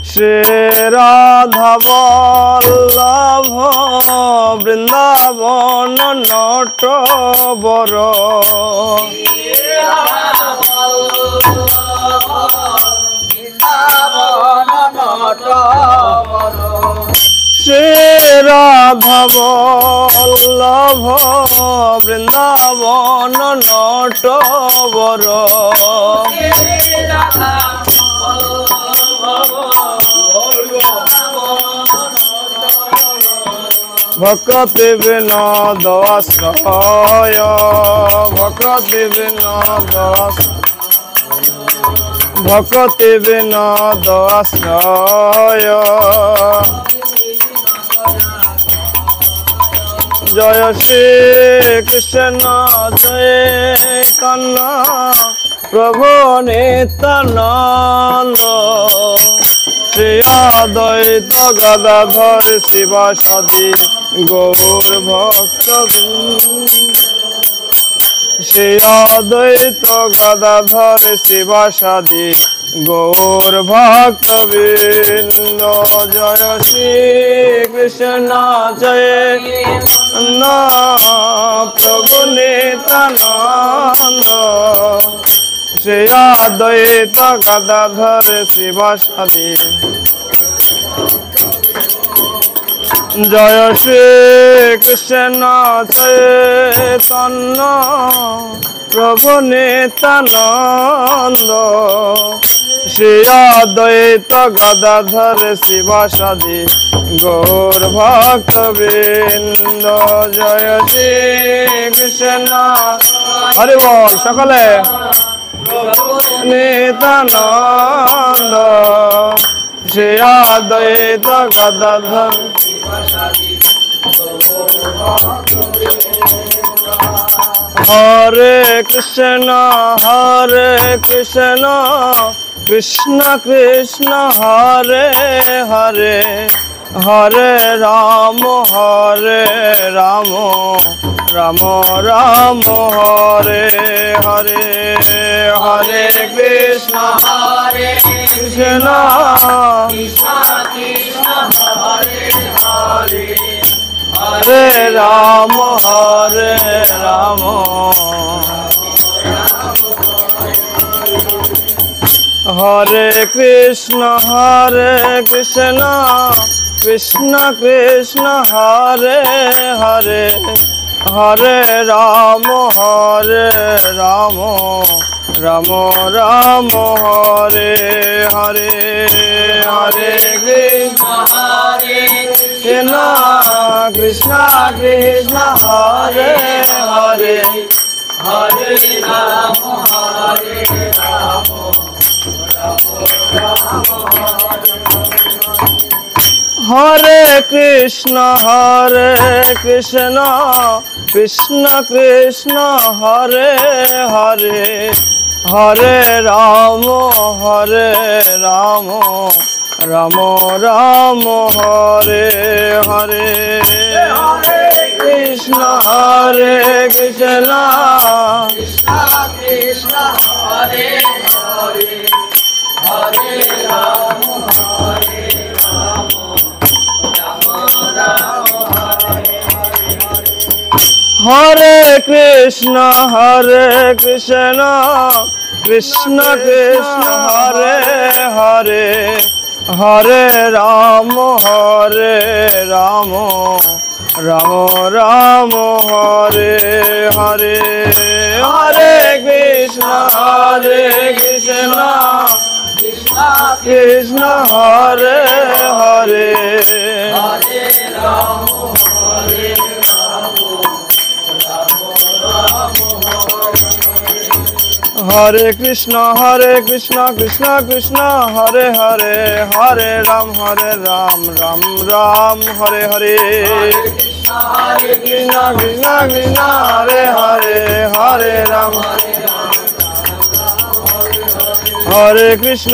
শ্রী রাধা বল্লভ বৃন্দাবন নটবর শ্রী রাধা বল্লভ বৃন্দাবন নটবর ভক্তি বিনোদ আশ্রয় ভক্তি বিনোদ ভক্তি বিনোদ আশ্রয় জয় শ্রী কৃষ্ণ চৈতন্য প্রভু নিত্যানন্দ শ্রী অদ্বৈত গদাধর শিবাসাদি গৌর ভক্তবৃন্দ শ্রী অদ্বৈত গদাধর শিবাসাদি গৌর ভক্তবৃন্দ জয় শ্রী কৃষ্ণ চৈতন্য প্রভু নিত্যানন্দ শ্রী অদ্বৈত গদাধর শিবাসাদি জয় শ্রী কৃষ্ণ চৈতন্য প্রভু নিত্যানন্দ শ্রী অদ্বৈত গদাধর শিবাসাদি গৌর ভক্তবৃন্দ জয় শ্রী কৃষ্ণ হরি বল সকলে নিত্যানন্দ শ্রী অদ্বৈত গদাধর হরে কৃষ্ণ কৃষ্ণ কৃষ্ণ হরে হরে হরে রাম রাম রাম হরে হরে হরে কৃষ্ণ কৃষ্ণ হরে রাম হরে কৃষ্ণ কৃষ্ণ কৃষ্ণ হরে হরে হরে রাম রাম রাম হরে হরে হরে কৃষ্ণ কৃষ্ণ কৃষ্ণ হরে হরে হরে রাম হরে কৃষ্ণ কৃষ্ণ কৃষ্ণ হরে হরে হরে রাম রাম রাম হরে হরে হরে কৃষ্ণ কৃষ্ণ কৃষ্ণ হরে হরে হরে রাম হরে কৃষ্ণ কৃষ্ণ কৃষ্ণ কৃষ্ণ হরে হরে হরে রাম রাম রাম হরে হরে হরে কৃষ্ণ কৃষ্ণ কৃষ্ণ হরে হরে হরে রাম হরে কৃষ্ণ কৃষ্ণ কৃষ্ণ হরে হরে হরে রাম রাম রাম হরে হরে কৃষ্ণ কৃষ্ণ কৃষ্ণ হরে হরে হরে রাম হরে কৃষ্ণ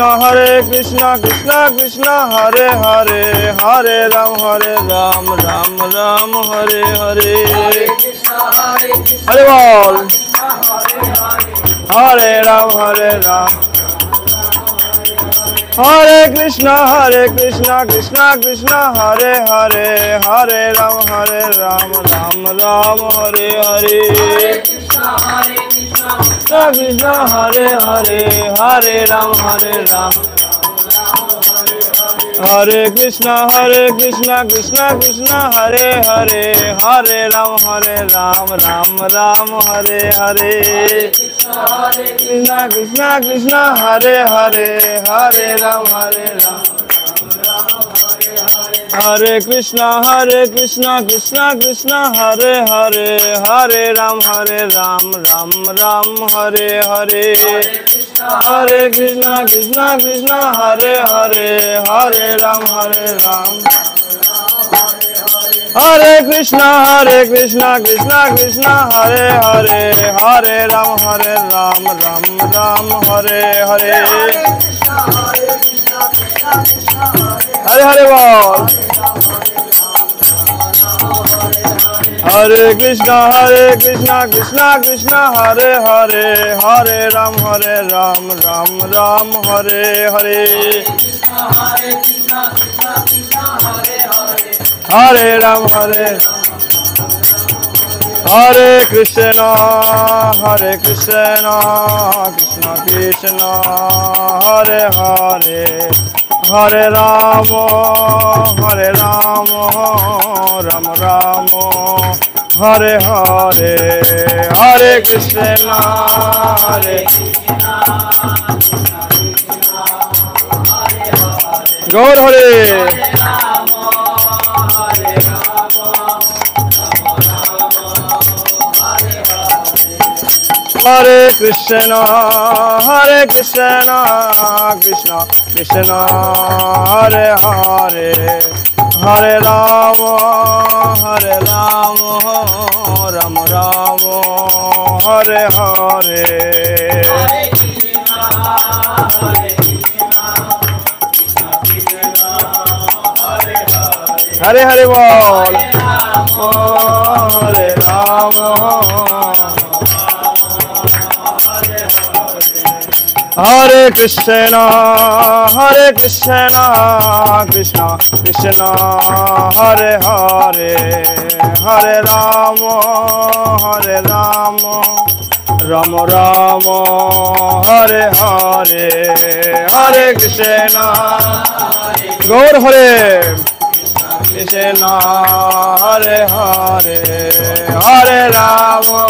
কৃষ্ণ কৃষ্ণ হরে হরে হরে রাম রাম হরে হরে হরে বল হরে Ram Hare Krishna Krishna Krishna Hare Hare, Hare Ram Ram Ram Hare Hare. Krishna Krishna Hare Hare, Hare Ram Ram. Hare Krishna Krishna Krishna Hare Hare, Hare Ram Ram Ram Hare Hare. Krishna Krishna Hare Hare, Hare Ram Ram. Hare Krishna Krishna Krishna Hare Hare, Hare Ram Ram Ram Hare Hare. Hare Krishna Krishna Hare Hare, Hare Ram Ram. Hare Krishna Krishna Hare Hare, Hare Ram Ram Ram Hare Hare. Hare Hare Bol. Hare Krishna Krishna Hare Hare, Hare Ram Ram Ram Hare Hare. Hare Ram Hare Krishna Krishna Krishna Hare Hare, Hare Rama Ram Ram Hare Hare. Hare Krishna Gaur Hare. Hare Krishna Krishna Krishna Hare Hare, Hare Rama Ram Ram Hare Hare. Hare Hare Bol. Hare Rama. Hare Krishna Krishna Krishna Hare Hare, Hare Rama Ram Ram Hare Hare. Hare Krishna Gaur Hare. Krishna Hare Hare, Hare Rama